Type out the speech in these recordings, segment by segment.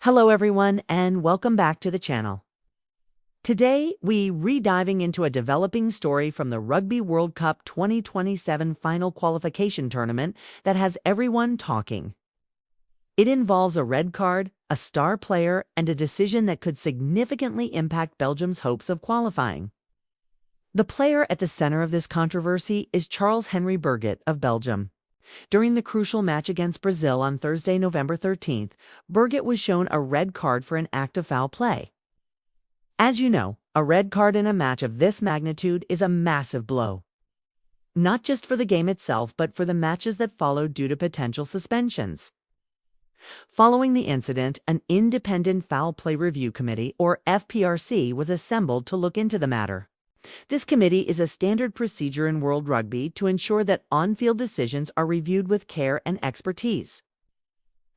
Hello everyone and welcome back to the channel. Today, we re-diving into a developing story from the Rugby World Cup 2027 Final Qualification Tournament that has everyone talking. It involves a red card, a star player, and a decision that could significantly impact Belgium's hopes of qualifying. The player at the center of this controversy is Charles-Henri Berguet of Belgium. During the crucial match against Brazil on Thursday, November 13th, Berguet was shown a red card for an act of foul play. As you know, a red card in a match of this magnitude is a massive blow. Not just for the game itself, but for the matches that followed due to potential suspensions. Following the incident, an Independent Foul Play Review Committee, or FPRC, was assembled to look into the matter. This committee is a standard procedure in World Rugby to ensure that on-field decisions are reviewed with care and expertise.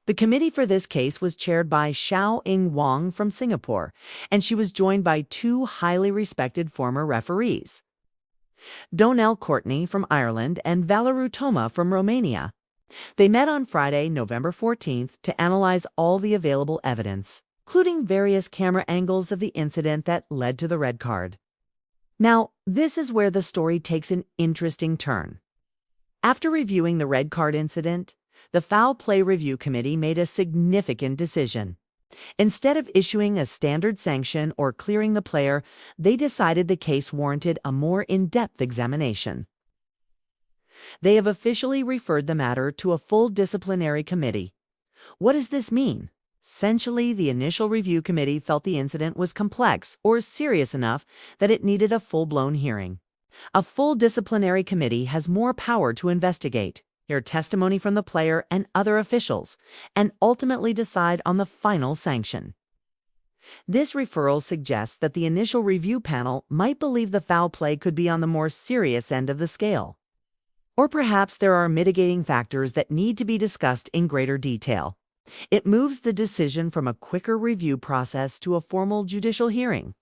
The committee for this case was chaired by Xiao-Ing Wang from Singapore, and she was joined by two highly respected former referees, Donnell Courtney from Ireland and Valeru Toma from Romania. They met on Friday, November 14th, to analyze all the available evidence, including various camera angles of the incident that led to the red card. Now, this is where the story takes an interesting turn. After reviewing the red card incident, the Foul Play Review Committee made a significant decision. Instead of issuing a standard sanction or clearing the player, they decided the case warranted a more in-depth examination. They have officially referred the matter to a full disciplinary committee. What does this mean? Essentially, the initial review committee felt the incident was complex or serious enough that it needed a full-blown hearing. A full disciplinary committee has more power to investigate, hear testimony from the player and other officials, and ultimately decide on the final sanction. This referral suggests that the initial review panel might believe the foul play could be on the more serious end of the scale. Or perhaps there are mitigating factors that need to be discussed in greater detail. It moves the decision from a quicker review process to a formal judicial hearing.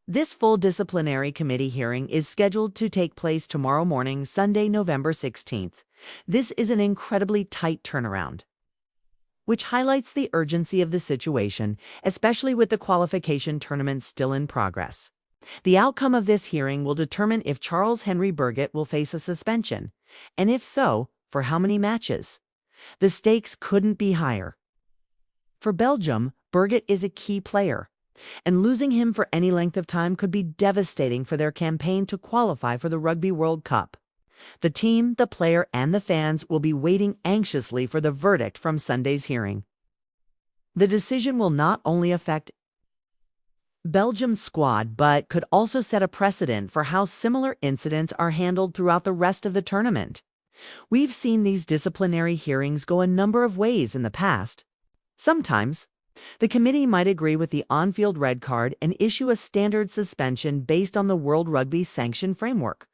This full disciplinary committee hearing is scheduled to take place tomorrow morning, Sunday, November 16th. This is an incredibly tight turnaround, which highlights the urgency of the situation, especially with the qualification tournament still in progress. The outcome of this hearing will determine if Charles-Henri Berguet will face a suspension, and if so, for how many matches. The stakes couldn't be higher. For Belgium, Berguet is a key player, and losing him for any length of time could be devastating for their campaign to qualify for the Rugby World Cup. The team, the player, and the fans will be waiting anxiously for the verdict from Sunday's hearing. The decision will not only affect Belgium's squad, but could also set a precedent for how similar incidents are handled throughout the rest of the tournament. We've seen these disciplinary hearings go a number of ways in the past. Sometimes, the committee might agree with the on-field red card and issue a standard suspension based on the World Rugby sanction framework.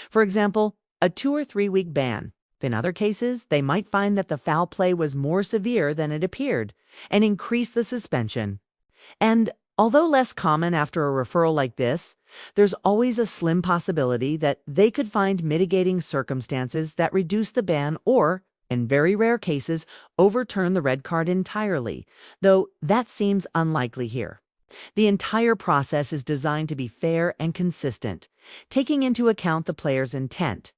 For example, a 2 or 3 week ban. In other cases, they might find that the foul play was more severe than it appeared and increase the suspension. And although less common after a referral like this, there's always a slim possibility that they could find mitigating circumstances that reduce the ban or, in very rare cases, overturn the red card entirely, though that seems unlikely here. The entire process is designed to be fair and consistent, taking into account the player's intent,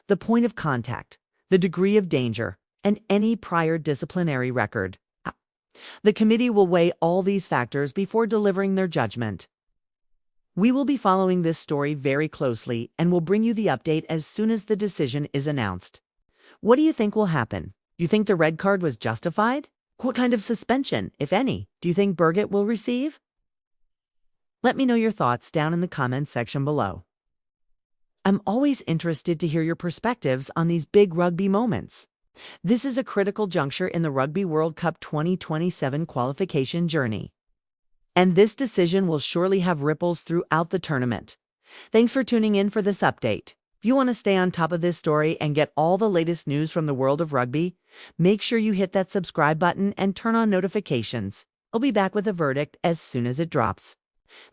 the point of contact, the degree of danger, and any prior disciplinary record. The committee will weigh all these factors before delivering their judgment. We will be following this story very closely and will bring you the update as soon as the decision is announced. What do you think will happen? Do you think the red card was justified? What kind of suspension, if any, do you think Berguet will receive? Let me know your thoughts down in the comments section below. I'm always interested to hear your perspectives on these big rugby moments. This is a critical juncture in the Rugby World Cup 2027 qualification journey, and this decision will surely have ripples throughout the tournament. Thanks for tuning in for this update. If you want to stay on top of this story and get all the latest news from the world of rugby, make sure you hit that subscribe button and turn on notifications. I'll be back with a verdict as soon as it drops.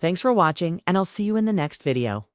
Thanks for watching, and I'll see you in the next video.